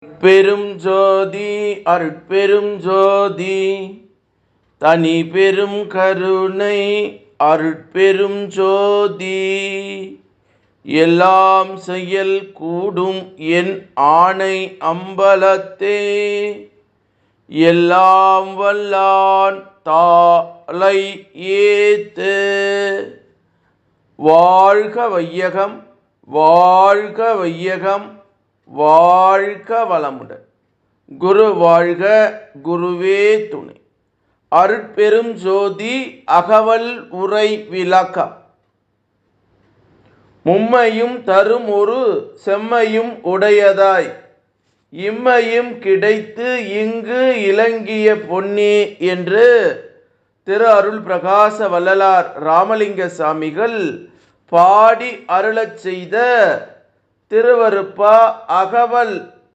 பெரும் ஜோதி அருட்பெரும் ஜோதி தனி பெரும் கருணை அருட்பெரும் ஜோதி எல்லாம் செயல் கூடும் என் ஆணை அம்பலத்தே எல்லாம் வல்லான் தாளை ஏத்து. வாழ்க வையகம், வாழ்க வையகம், வாழ்க வளமுடன். குரு வாழ்க, குருவே துணை. அருட்பெரும் ஜோதி அகவல் உரை விளக்கம். மும்மையும் தரும் ஒரு செம்மையும் உடையதாய் இம்மையும் கிடைத்து இங்கு இலங்கிய பொன்னே என்று திரு அருள் பிரகாச வள்ளலார் ராமலிங்க சாமிகள் பாடி அருளச் செய்த திருவருப்பா அகவல்